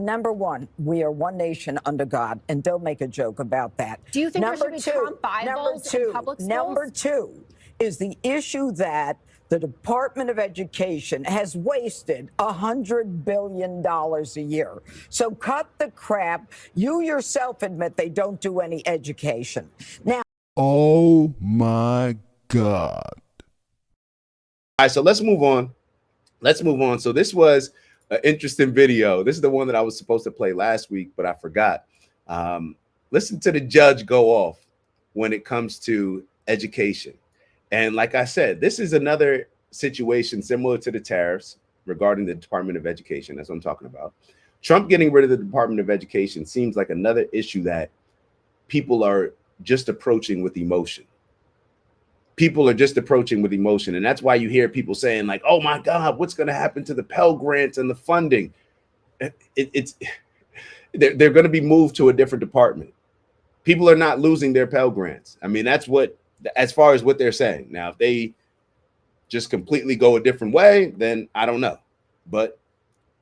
Number one, we are one nation under God, and don't make a joke about that. Do you think there should be Trump Bibles in public schools? Number two is the issue that the Department of Education has wasted $100 billion a year. So cut the crap. You yourself admit they don't do any education. Now, oh my God. All right, so let's move on. So this was an interesting video. This is the one that I was supposed to play last week, but I forgot. Listen to the judge go off when it comes to education. And like I said, this is another situation similar to the tariffs regarding the Department of Education. That's what I'm talking about. Trump getting rid of the Department of Education seems like another issue that people are just approaching with emotion. And that's why you hear people saying like, oh my God, what's going to happen to the Pell Grants and the funding? They're going to be moved to a different department. People are not losing their Pell Grants. I mean, that's what, as far as what they're saying. Now, if they just completely go a different way, then I don't know. But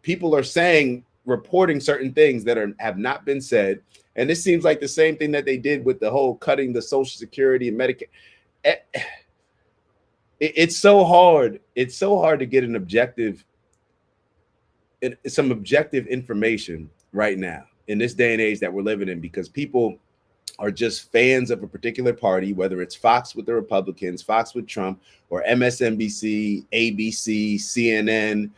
people are saying, reporting certain things that have not been said. And this seems like the same thing that they did with the whole cutting the Social Security and Medicaid. It's so hard. It's so hard to get some objective information right now in this day and age that we're living in, because people are just fans of a particular party, whether it's Fox with the Republicans, Fox with Trump, or MSNBC, ABC, CNN,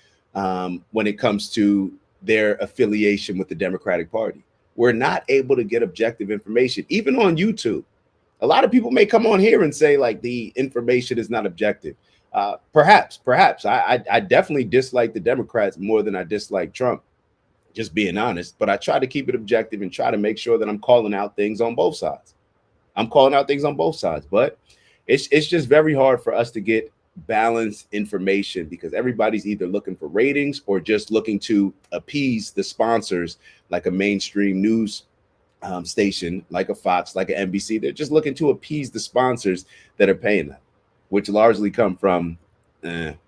when it comes to their affiliation with the Democratic Party. We're not able to get objective information, even on YouTube. A lot of people may come on here and say like the information is not objective. Perhaps. I definitely dislike the Democrats more than I dislike Trump, just being honest. But I try to keep it objective and try to make sure that I'm calling out things on both sides. But it's just very hard for us to get balanced information because everybody's either looking for ratings or just looking to appease the sponsors, like a mainstream news station, like a Fox, like an NBC. They're just looking to appease the sponsors that are paying them, which largely come from, let's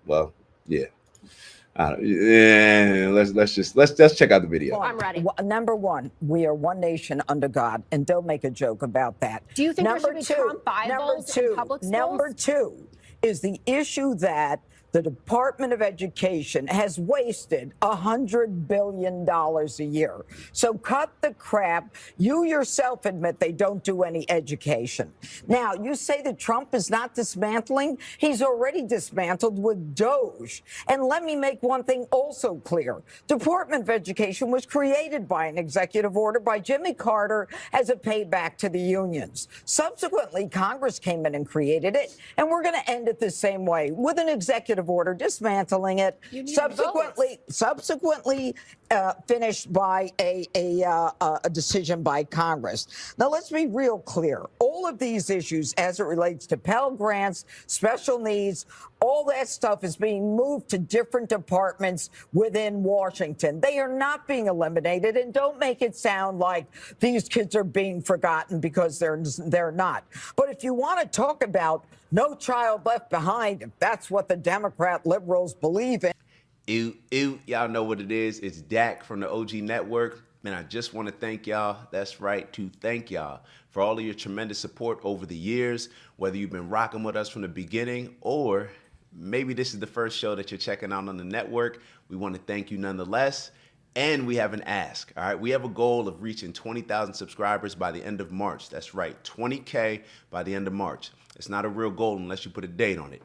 check out the video. I'm ready. Number one, we are one nation under God, and don't make a joke about that. Do you think there should be Trump Bibles in public schools? Number two is the issue that the Department of Education has wasted $100 billion a year. So cut the crap. You yourself admit they don't do any education. Now, you say that Trump is not dismantling. He's already dismantled with Doge. And let me make one thing also clear. Department of Education was created by an executive order by Jimmy Carter as a payback to the unions. Subsequently, Congress came in and created it, and we're going to end it the same way with an executive order dismantling it, subsequently finished by a decision by Congress. Now, let's be real clear. All of these issues, as it relates to Pell Grants, special needs, all that stuff is being moved to different departments within Washington. They are not being eliminated, and don't make it sound like these kids are being forgotten, because they're not. But if you want to talk about no child left behind, if that's what the Democrat liberals believe in. Y'all know what it is. It's Dak from the OG Network. Man, I just want to thank y'all. That's right, to thank y'all for all of your tremendous support over the years, whether you've been rocking with us from the beginning or maybe this is the first show that you're checking out on the network. We want to thank you nonetheless. And we have an ask, all right? We have a goal of reaching 20,000 subscribers by the end of March. That's right, 20K by the end of March. It's not a real goal unless you put a date on it.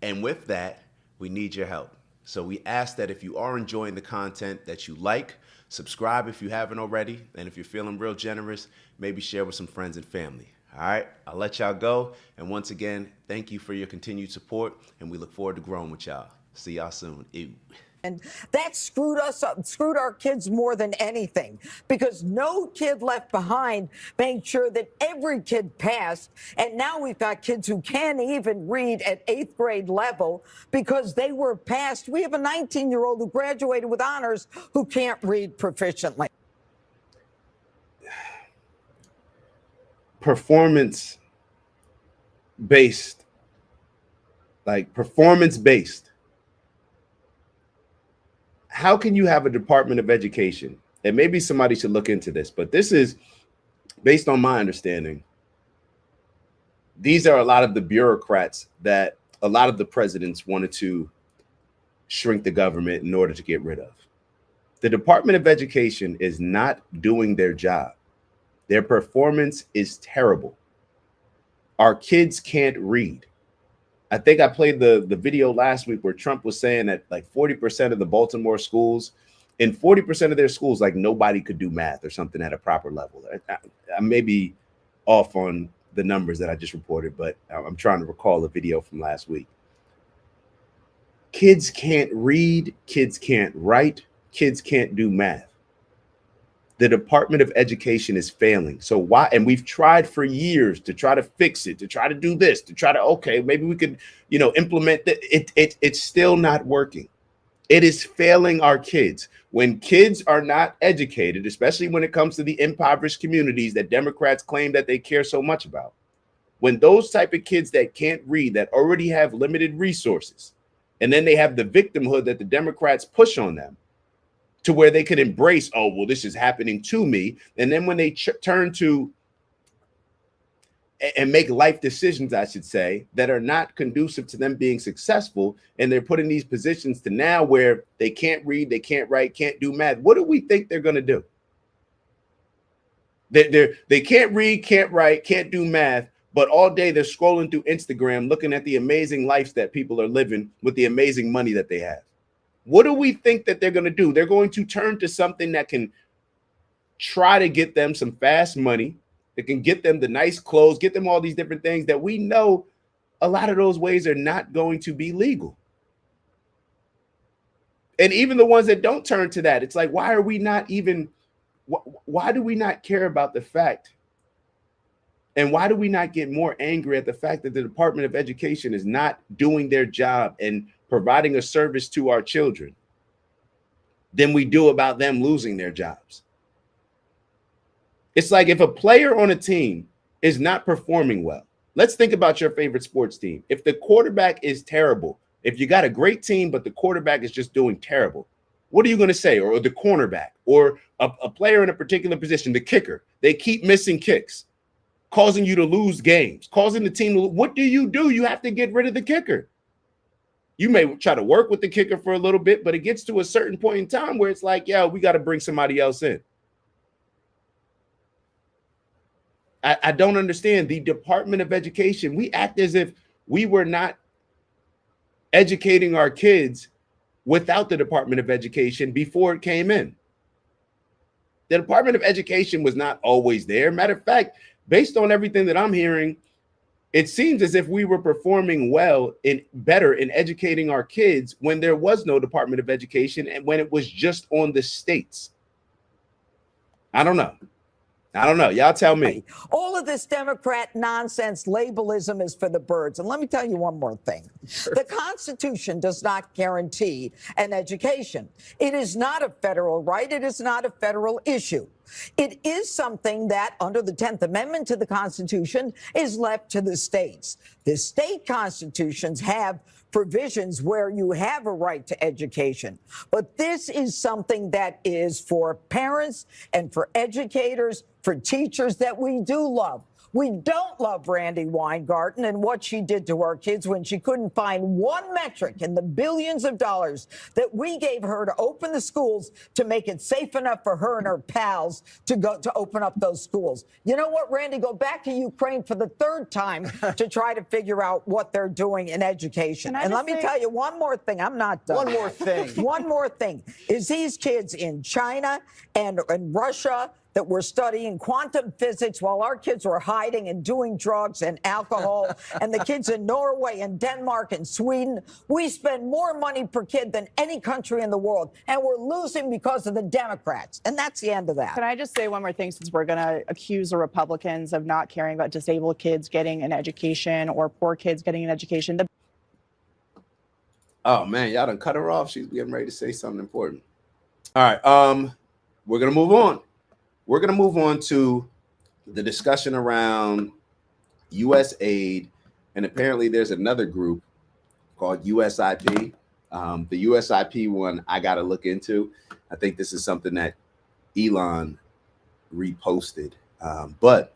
And with that, we need your help. So we ask that if you are enjoying the content that you like, subscribe if you haven't already. And if you're feeling real generous, maybe share with some friends and family. All right, I'll let y'all go. And once again, thank you for your continued support. And we look forward to growing with y'all. See y'all soon. Ew. And that screwed us up, screwed our kids more than anything, because no kid left behind made sure that every kid passed. And now we've got kids who can't even read at 8th grade level because they were passed. We have a 19-year-old who graduated with honors who can't read proficiently. Performance-based. How can you have a Department of Education and maybe somebody should look into this, but this is based on my understanding. These are a lot of the bureaucrats that a lot of the presidents wanted to shrink the government in order to get rid of. The Department of Education is not doing their job. Their performance is terrible. Our kids can't read. I think I played the video last week where Trump was saying that like 40% of the Baltimore schools, in 40% of their schools, like nobody could do math or something at a proper level. I may be off on the numbers that I just reported, but I'm trying to recall a video from last week. Kids can't read, kids can't write, kids can't do math. The Department of Education is failing. So why? And we've tried for years to try to fix it, to try to do this, to try to, okay, maybe we could, implement that. It's still not working. It is failing our kids. When kids are not educated, especially when it comes to the impoverished communities that Democrats claim that they care so much about, when those type of kids that can't read, that already have limited resources, and then they have the victimhood that the Democrats push on them to where they could embrace, oh, well, this is happening to me. And then when they turn to and make life decisions, I should say, that are not conducive to them being successful, and they're put in these positions to now where they can't read, they can't write, can't do math. What do we think they're going to do? They can't read, can't write, can't do math, but all day they're scrolling through Instagram, looking at the amazing lives that people are living with the amazing money that they have. What do we think that they're going to do? They're going to turn to something that can try to get them some fast money, that can get them the nice clothes, get them all these different things that we know a lot of those ways are not going to be legal. And even the ones that don't turn to that, it's like, why do we not care about the fact? And why do we not get more angry at the fact that the Department of Education is not doing their job and providing a service to our children than we do about them losing their jobs? It's like if a player on a team is not performing well, let's think about your favorite sports team. If the quarterback is terrible, if you got a great team, but the quarterback is just doing terrible, what are you going to say? Or the cornerback, or a player in a particular position, the kicker, they keep missing kicks, causing you to lose games, causing the team to, what do? You have to get rid of the kicker. You may try to work with the kicker for a little bit, but it gets to a certain point in time where it's like, yeah, we got to bring somebody else in. I don't understand the Department of Education. We act as if we were not educating our kids without the Department of Education before it came in. The Department of Education was not always there. Matter of fact, based on everything that I'm hearing, it seems as if we were performing better in educating our kids when there was no Department of Education and when it was just on the states. I don't know. Y'all tell me. All of this Democrat nonsense labelism is for the birds. And let me tell you one more thing. The Constitution does not guarantee an education. It is not a federal right. It is not a federal issue. It is something that, under the 10th Amendment to the Constitution, is left to the states. The state constitutions have provisions where you have a right to education. But this is something that is for parents and for educators, for teachers that we do love. We don't love Randi Weingarten and what she did to our kids when she couldn't find one metric in the billions of dollars that we gave her to open the schools to make it safe enough for her and her pals to go to open up those schools. You know what, Randi? Go back to Ukraine for the third time to try to figure out what they're doing in education. And let me tell you one more thing. I'm not done. One more thing. One more thing is these kids in China and in Russia that were studying quantum physics while our kids were hiding and doing drugs and alcohol, and the kids in Norway and Denmark and Sweden. We spend more money per kid than any country in the world, and we're losing because of the Democrats. And that's the end of that. Can I just say one more thing, since we're going to accuse the Republicans of not caring about disabled kids getting an education or poor kids getting an education? Oh, man, y'all done cut her off. She's getting ready to say something important. All right, we're going to move on. We're going to move on to the discussion around U.S. aid. And apparently there's another group called USIP. The USIP one I got to look into. I think this is something that Elon reposted. But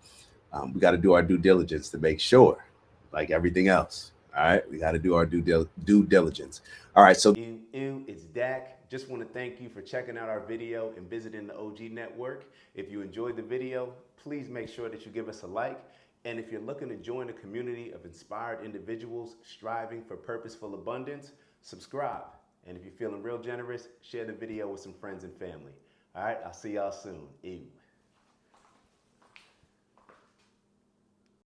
we got to do our due diligence to make sure, like everything else. All right, we got to do our due diligence. All right, so it's Dak. Just want to thank you for checking out our video and visiting the OG Network. If you enjoyed the video, please make sure that you give us a like. And if you're looking to join a community of inspired individuals striving for purposeful abundance, subscribe. And if you're feeling real generous, share the video with some friends and family. All right, I'll see y'all soon. Ew.